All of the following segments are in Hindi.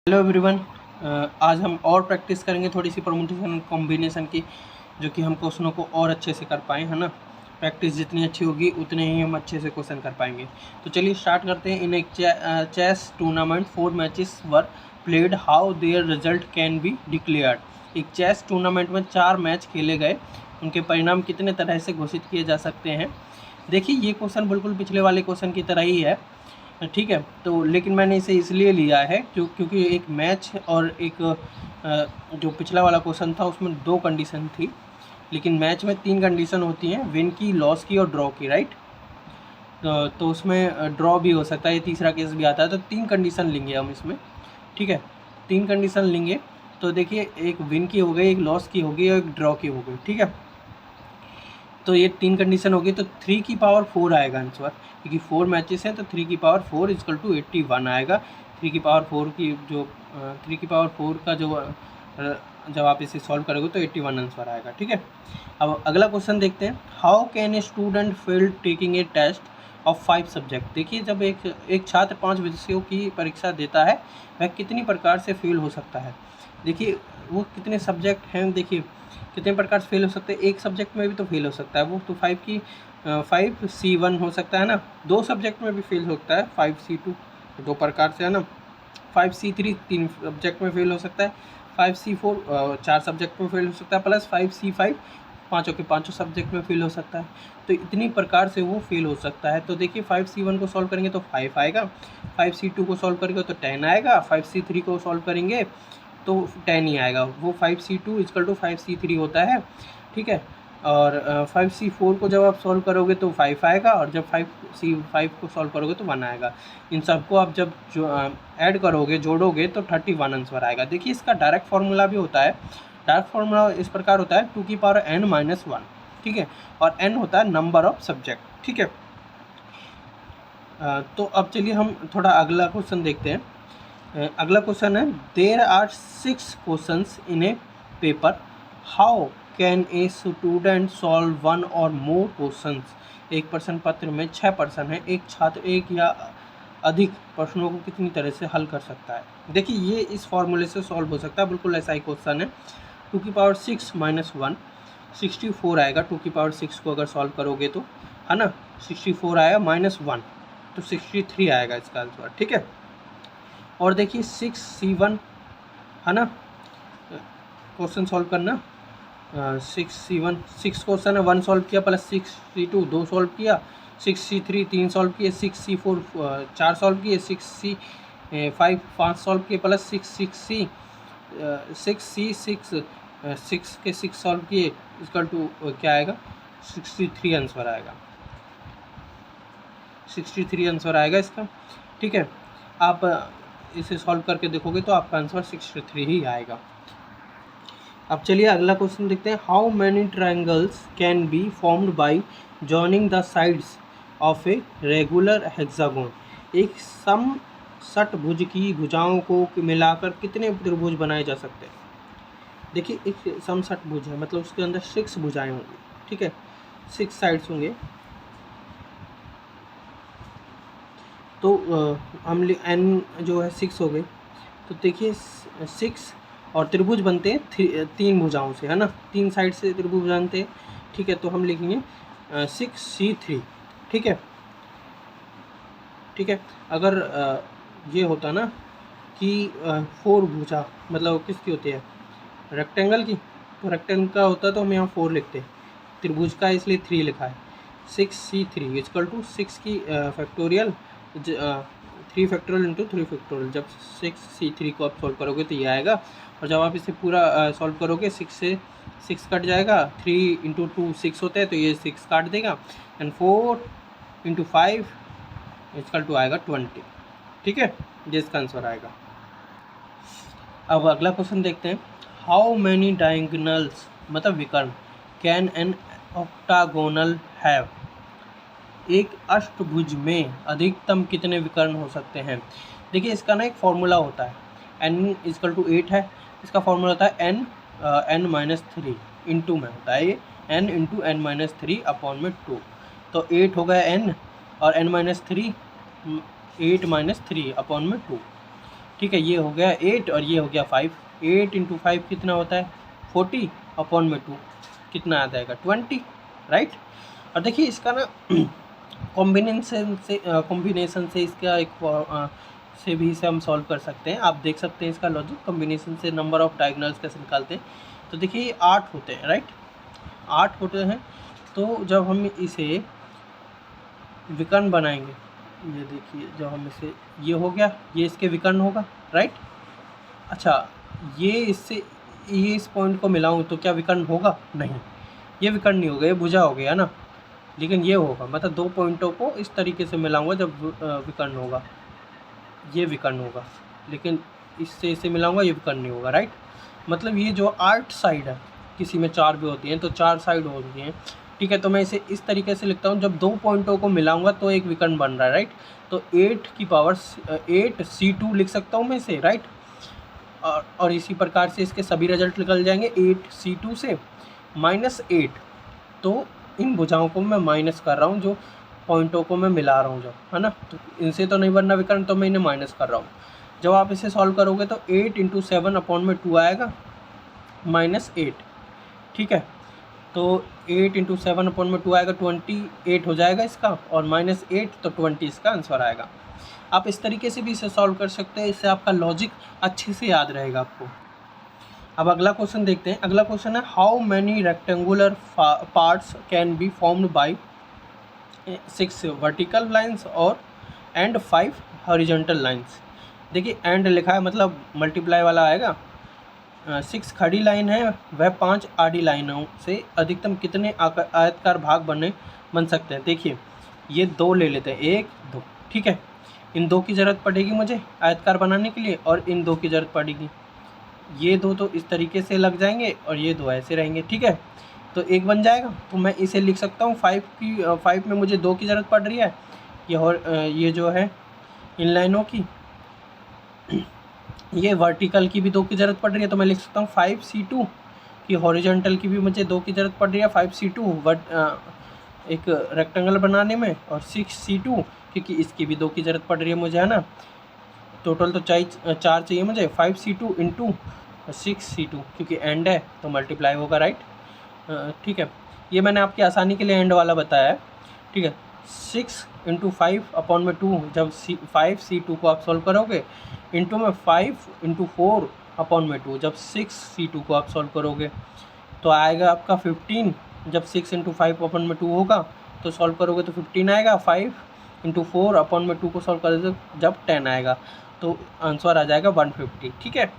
Hello everyone. आज हम और प्रैक्टिस करेंगे थोड़ी सी परमुटेशन कॉम्बिनेशन की, जो कि हम क्वेश्चनों को और अच्छे से कर पाएँ, है ना। प्रैक्टिस जितनी अच्छी होगी उतने ही हम अच्छे से क्वेश्चन कर पाएंगे। तो चलिए स्टार्ट करते हैं। इन एक chess tournament 4 matches were played, how their result can be declared. एक चेस टूर्नामेंट में 4 मैच खेले गए, उनके परिणाम कितने तरह से घोषित किए जा सकते हैं। देखिए ये क्वेश्चन बिल्कुल पिछले वाले क्वेश्चन की तरह ही है, ठीक है। तो लेकिन मैंने इसे इसलिए लिया है क्योंकि एक मैच और एक जो पिछला वाला क्वेश्चन था उसमें 2 कंडीशन थी, लेकिन मैच में 3 कंडीशन होती हैं, विन की, लॉस की और ड्रॉ की, राइट। तो उसमें ड्रॉ भी हो सकता है, ये तीसरा केस भी आता है। तो 3 कंडीशन लेंगे हम इसमें, ठीक है। 3 कंडीशन लेंगे। तो देखिए एक विन की हो गई, एक लॉस की हो गई और एक ड्रॉ की हो गई, ठीक है। तो ये 3 कंडीशन होगी, तो 3 की पावर 4 आएगा आंसर, क्योंकि 4 मैचेस हैं तो 3 की पावर 4 इक्वल टू 81 आएगा। 3 की पावर 4 की जो 3 की पावर 4 का जो जब आप इसे सॉल्व करोगे तो 81 आंसर आएगा, ठीक है। अब अगला क्वेश्चन देखते हैं। How can a student fail taking a test of 5 subject. देखिए जब एक छात्र 5 विषयों की परीक्षा देता है, वह कितनी प्रकार से फेल हो सकता है। देखिए वो कितने सब्जेक्ट हैं, देखिए कितने प्रकार से फेल हो सकते हैं। एक सब्जेक्ट में भी तो फेल हो सकता है वो, तो 5C1 हो सकता है ना। 2 सब्जेक्ट में भी फेल हो सकता है, 5C2 2 प्रकार से, है ना। 5C3 3 सब्जेक्ट में फेल हो सकता है, 5C4 4 सब्जेक्ट में फेल हो सकता है, प्लस 5C5 पाँचों के पाँचों सब्जेक्ट में फेल हो सकता है। तो इतनी प्रकार से वो फेल हो सकता है। तो देखिए 5C1 को सॉल्व करेंगे तो 5 आएगा, 5C2 को सॉल्व करेंगे तो 10 आएगा, 5C3 को सॉल्व करेंगे तो 10 ही आएगा। वो 5C2 इक्वल टू 5C3 होता है, ठीक है। और 5C4 को जब आप सॉल्व करोगे तो 5 आएगा, और जब 5C5 को सॉल्व करोगे तो 1 आएगा। इन सबको आप जब ऐड करोगे, जोड़ोगे तो 31 आंसर आएगा। देखिए इसका डायरेक्ट फार्मूला भी होता है। डायरेक्ट फार्मूला इस प्रकार होता है 2 की पावर n-1, ठीक है। और n होता है नंबर ऑफ सब्जेक्ट, ठीक है। तो अब चलिए हम थोड़ा अगला क्वेश्चन देखते हैं। अगला क्वेश्चन है, there are 6 questions in a paper, how can a student solve 1 और मोर क्वेश्चंस। एक प्रश्न पत्र में 6 प्रश्न है, एक छात्र एक या अधिक प्रश्नों को कितनी तरह से हल कर सकता है। देखिए ये इस फॉर्मूले से सॉल्व हो सकता है, बिल्कुल ऐसा ही क्वेश्चन है। 2 की पावर 6 माइनस 1 64 आएगा। 2 की पावर 6 को अगर सॉल्व करोगे तो, है ना, 64 आएगा, माइनस 1 तो 63 आएगा इसका आंसर, ठीक है। और देखिए 6C1, है ना, क्वेश्चन सॉल्व करना। 6C1 6 क्वेश्चन है, 1 सॉल्व किया, प्लस 6C2 2 सॉल्व किया, 6C3 3 सॉल्व किए, 6C4 4 सॉल्व किए, 6C5 5 सॉल्व किए, प्लस 6C 6 के 6 सॉल्व किए, इक्वल टू क्या आएगा, 63 आंसर आएगा। 63 आंसर आएगा इसका, ठीक है। आप इसे सॉल्व करके देखोगे तो आपका आंसर 63 ही आएगा। अब चलिए अगला क्वेश्चन देखते हैं। How many triangles can be formed by joining the sides of a regular hexagon. एक समषटभुज की भुजाओं को मिलाकर कितने त्रिभुज बनाए जा सकते हैं। देखिए एक समषटभुज है, मतलब उसके अंदर 6 भुजाएं होंगी, ठीक है, 6 साइड्स होंगे। तो हम n जो है 6 हो गए, तो देखिए 6 और त्रिभुज बनते हैं 3 भुजाओं से, है ना, 3 साइड से त्रिभुज बनते हैं, ठीक है। तो हम लिखेंगे 6C3, ठीक है, ठीक है। अगर ये होता ना कि 4 भुजा, मतलब किसकी होती है, रेक्टेंगल की, तो रेक्टेंगल का होता तो हम यहाँ 4 लिखते, त्रिभुज का इसलिए 3 लिखा है। 6C3 इक्वल टू 6 की फैक्टोरियल 3 फैक्टोरियल इंटू 3 फैक्टोरियल। जब 6C3 को आप सॉल्व करोगे तो ये आएगा, और जब आप इसे पूरा सॉल्व करोगे 6 से 6 कट जाएगा, 3 इंटू 2 6 होता है तो ये 6 काट देगा, एंड 4 इंटू 5 इक्वल टू आएगा 20, ठीक है, ये इसका आंसर आएगा। अब अगला क्वेश्चन देखते हैं। हाउ मैनी डायगोनल्स, मतलब विकर्ण, कैन एन ऑक्टागोनल हैव। एक अष्टभुज में अधिकतम कितने विकर्ण हो सकते हैं। देखिए इसका ना एक फॉर्मूला होता है, n इक्वल टू 8 है, इसका फॉर्मूला होता है n-3 इंटू में होता है ये n इंटू n-3 अपॉन में 2। तो 8 हो गया n, और n-3 8 - 3 अपॉन में 2। ठीक है, ये हो गया 8 और ये हो गया 5। 8 इंटू 5 कितना होता है 40 अपॉन में 2 कितना आ जाएगा 20, राइट। और देखिए इसका ना कॉम्बिनेशन से इसका एक से भी इसे हम सॉल्व कर सकते हैं। आप देख सकते हैं इसका लॉजिक, कॉम्बिनेशन से नंबर ऑफ डायगोनल्स कैसे निकालते हैं। तो देखिए 8 होते हैं, राइट, 8 होते हैं। तो जब हम इसे विकर्ण बनाएंगे, ये देखिए जब हम इसे, ये हो गया, ये इसके विकर्ण होगा, राइट। अच्छा, ये इससे ये इस पॉइंट को मिलाऊं तो क्या विकर्ण होगा? नहीं, ये विकर्ण नहीं होगा, ये भुजा हो गया ना। लेकिन ये होगा, मतलब दो पॉइंटों को इस तरीके से मिलाऊंगा जब विकर्ण होगा, ये विकर्ण होगा। लेकिन इससे इसे मिलाऊंगा, ये विकर्ण नहीं होगा, राइट। मतलब ये जो 8 साइड है, किसी में 4 भी होती हैं तो 4 साइड होती हैं, ठीक है। तो मैं इसे इस तरीके से लिखता हूँ, जब दो पॉइंटों को मिलाऊंगा तो एक विकर्ण बन रहा है, राइट। तो 8 की पावर 8 C2 लिख सकता हूँ मैं इसे, राइट। और इसी प्रकार से इसके सभी रिजल्ट निकल जाएंगे 8 C2 से -8। तो इन भुजाओं को मैं माइनस कर रहा हूँ, जो पॉइंटों को मैं मिला रहा हूँ जब, है ना। तो इनसे तो नहीं बनना विकर्ण, तो मैं इन्हें माइनस कर रहा हूँ। जब आप इसे सॉल्व करोगे तो 8 इंटू 7 अपॉन में 2 आएगा -8, ठीक है। तो 8 इंटू 7 अपॉन में 2 आएगा 28 हो जाएगा इसका, और -8 तो 20 इसका आंसर आएगा। आप इस तरीके से भी इसे सॉल्व कर सकते हैं, इससे आपका लॉजिक अच्छे से याद रहेगा आपको। अब अगला क्वेश्चन देखते हैं। अगला क्वेश्चन है, how many rectangular parts can be formed by 6 vertical lines और एंड 5 हॉरिजॉन्टल लाइन्स। देखिए एंड लिखा है, मतलब मल्टीप्लाई वाला आएगा। 6 खड़ी लाइन है, वह 5 आड़ी लाइनों से अधिकतम कितने आयताकार भाग बन सकते हैं। देखिए ये 2 ले लेते हैं, 1 2, ठीक है। इन 2 की ज़रूरत पड़ेगी मुझे आयताकार बनाने के लिए, और इन 2 की ज़रूरत पड़ेगी। ये 2 तो इस तरीके से लग जाएंगे और ये 2 ऐसे रहेंगे, ठीक है। तो एक बन जाएगा। तो मैं इसे लिख सकता हूँ 5 में मुझे 2 की ज़रूरत पड़ रही है, ये जो है इन लाइनों की, ये वर्टिकल की भी 2 की ज़रूरत पड़ रही है, तो मैं लिख सकता हूँ 5C2 की हॉरिजॉन्टल की भी मुझे 2 की ज़रूरत पड़ रही है, 5C2 एक रेक्टेंगल बनाने में, और 6C2 क्योंकि इसकी भी 2 की ज़रूरत पड़ रही है मुझे, है ना। टोटल तो 4 चाहिए मुझे। 5C2 इंटू 6C2 क्योंकि एंड है तो मल्टीप्लाई होगा, राइट, ठीक है। ये मैंने आपकी आसानी के लिए एंड वाला बताया है, ठीक है। 6 इंटू 5 अपॉन में 2, जब 5C2 को आप सॉल्व करोगे, इंटू में 5 इंटू 4 अपॉन में 2, जब 6C2 को आप सॉल्व करोगे तो आएगा आपका 15। जब 6 इंटू 5 अपॉन में 2 होगा तो सॉल्व करोगे तो 15 आएगा। 5 इंटू 4 अपॉन में 2 को सॉल्व करोगे जब 10 आएगा, तो आंसर आ जाएगा 150, ठीक है।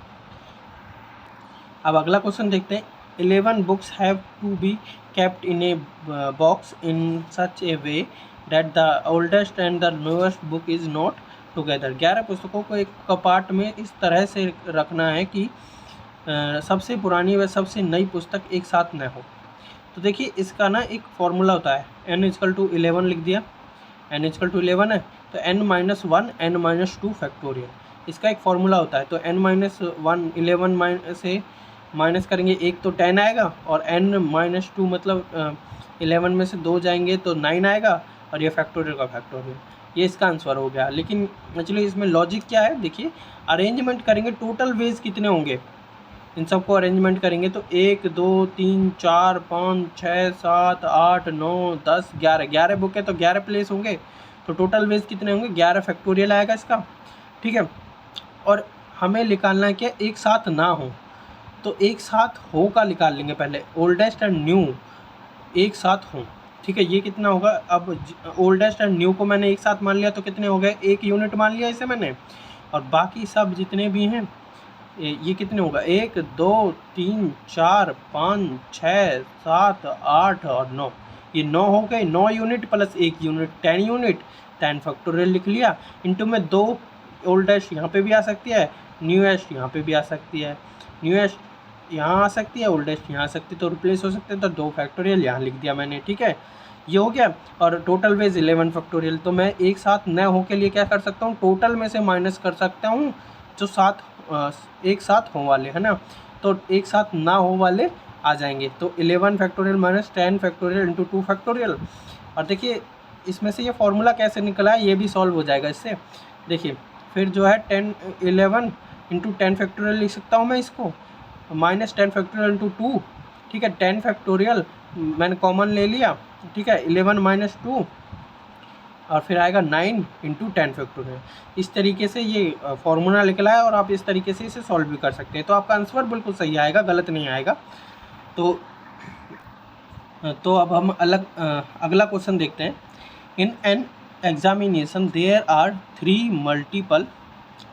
अब अगला क्वेश्चन देखते हैं। 11 books have to be kept in a box in such a way that the oldest and the newest book is not together. 11 पुस्तकों को एक कपाट में इस तरह से रखना है कि सबसे पुरानी व सबसे नई पुस्तक एक साथ न हो। तो देखिए इसका ना एक फॉर्मूला होता है, n=11 लिख दिया, n=11 है तो n-1 n-2 फैक्टोरियल, इसका एक फॉर्मूला होता है। तो n-1 11 से माइनस करेंगे 1 तो 10 आएगा, और n-2 मतलब 11 में से 2 जाएंगे तो 9 आएगा, और ये फैक्टोरियल का फैक्टोरियल, ये इसका आंसर हो गया। लेकिन एक्चुअली इसमें लॉजिक क्या है, देखिए अरेंजमेंट करेंगे, टोटल वेज कितने होंगे, इन सबको अरेंजमेंट करेंगे तो 1 2 3 4 5 6 7 8 9 10 11 बुक है तो 11 प्लेस होंगे, तो टोटल वेज कितने होंगे 11 फैक्टोरियल आएगा इसका, ठीक है। और हमें निकालना है क्या, एक साथ ना हो, तो एक साथ हो का निकाल लेंगे पहले, ओल्डेस्ट एंड न्यू एक साथ हो, ठीक है। ये कितना होगा, अब ओल्डेस्ट एंड न्यू को मैंने एक साथ मान लिया तो कितने हो गए, 1 यूनिट मान लिया इसे मैंने, और बाकी सब जितने भी हैं ये कितने होगा, 1 2 3 4 5 6 7 8 और 9, ये 9 हो गए, 9 unit plus 1 unit 10 unit, 10 factorial लिख लिया, इंटू में 2 ओल्डेस्ट यहाँ पे भी आ सकती है, न्यूएस्ट यहाँ पे भी आ सकती है, न्यूएस्ट यहाँ आ सकती है, ओल्डेस्ट यहाँ आ सकती है, तो रिप्लेस हो सकते हैं, तो 2 फैक्टोरियल यहाँ लिख दिया मैंने, ठीक है। ये हो गया, और टोटल वेज 11 फैक्टोरियल, तो मैं एक साथ न हो के लिए क्या कर सकता हूँ, टोटल में से माइनस कर सकता हूँ जो एक साथ हो वाले, है ना, तो एक साथ ना हो वाले आ जाएंगे, तो 11 factorial minus 10 factorial into 2 factorial. और देखिए इसमें से ये फॉर्मूला कैसे निकला है, ये भी सॉल्व हो जाएगा इससे। देखिए फिर जो है 11 इंटू 10 फैक्टोरियल लिख सकता हूँ मैं इसको, माइनस 10 फैक्टोरियल इंटू 2, ठीक है। 10 फैक्टोरियल मैंने कॉमन ले लिया, ठीक है। 11 माइनस 2 और फिर आएगा 9 इंटू 10 फैक्टोरियल। इस तरीके से ये फॉर्मूला निकला है और आप इस तरीके से इसे सॉल्व भी कर सकते हैं। तो आपका आंसर बिल्कुल सही आएगा, गलत नहीं आएगा। तो अब हम अगला क्वेश्चन देखते हैं। In an examination there are 3 multiple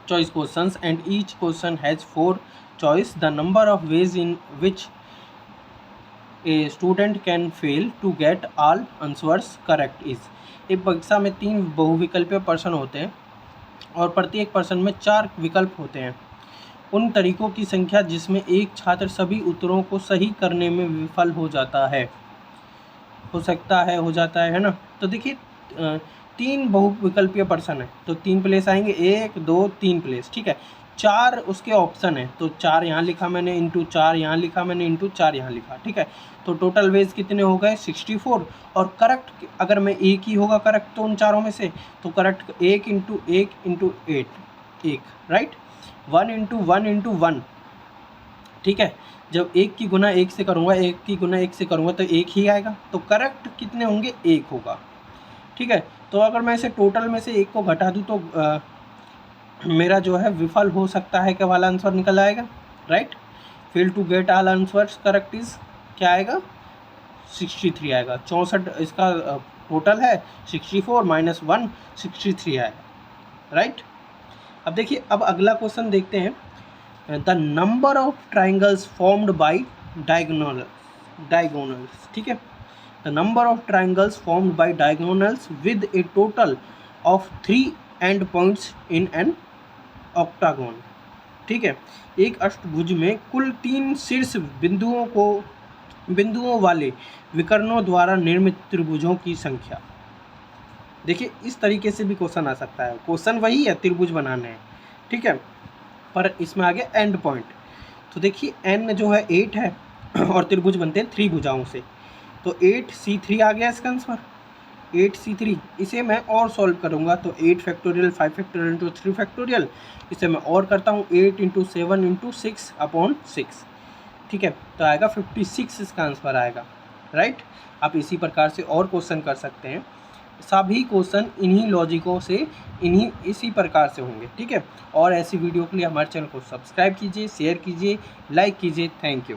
choice questions and each question has 4 choice. The number of ways in which a student can fail to get all answers correct is. एक परीक्षा में 3 बहुविकल्पीय प्रश्न होते हैं और प्रत्येक प्रश्न में 4 विकल्प होते हैं। उन तरीकों की संख्या जिसमें एक छात्र सभी उत्तरों को सही करने में विफल हो जाता है, हो सकता है, हो जाता है ना। तो देखिए 3 बहुविकल्पीय प्रश्न है तो 3 प्लेस आएंगे, 1 2 3 प्लेस, ठीक है। 4 उसके ऑप्शन है तो 4 यहाँ लिखा मैंने, इंटू 4 यहाँ लिखा मैंने, इंटू 4 यहाँ लिखा, ठीक है। तो टोटल वेज कितने हो गए 64। और करेक्ट अगर मैं एक ही होगा करेक्ट तो उन चारों में से, तो correct 1 into 1 into 8 1, right. 1 into 1 into 1, ठीक है। जब 1 की गुना 1 से करूँगा, 1 की गुना 1 से करूँगा तो 1 ही आएगा। तो करेक्ट कितने होंगे 1 होगा, ठीक है। तो अगर मैं इसे टोटल में से 1 को घटा दूँ तो मेरा जो है विफल हो सकता है क्या वाला आंसर निकल आएगा, right. Fail to get all answers correct is क्या आएगा 63 आएगा। 64 इसका टोटल है, 64 माइनस 1 63 आएगा, राइट। अब देखिए अब अगला क्वेश्चन देखते हैं। The number of triangles formed by diagonals, ठीक है। The number of triangles formed by diagonals with A total of 3 and points in an octagon, ठीक है। एक अष्टभुज में कुल 3 शीर्ष बिंदुओं वाले विकर्णों द्वारा निर्मित त्रिभुजों की संख्या। देखिए इस तरीके से भी क्वेश्चन आ सकता है। क्वेश्चन वही है, त्रिभुज बनाने हैं, ठीक है, पर इसमें आ गया एंड पॉइंट। तो देखिए एन जो है 8 है और त्रिभुज बनते हैं 3 भुजाओं से, तो 8C3 आ गया इसका आंसर, 8C3। इसे मैं और सॉल्व करूँगा तो 8 फैक्टोरियल 5 फैक्टोरियल इंटू 3 फैक्टोरियल, इसे मैं और करता हूँ 8 इंटू 7 इंटू 6 अपॉन 6, ठीक है। तो आएगा 56 इसका आंसर आएगा, राइट। आप इसी प्रकार से और क्वेश्चन कर सकते हैं। सभी क्वेश्चन इन्हीं लॉजिकों से इसी प्रकार से होंगे, ठीक है। और ऐसी वीडियो के लिए हमारे चैनल को सब्सक्राइब कीजिए, शेयर कीजिए, लाइक कीजिए। Thank you.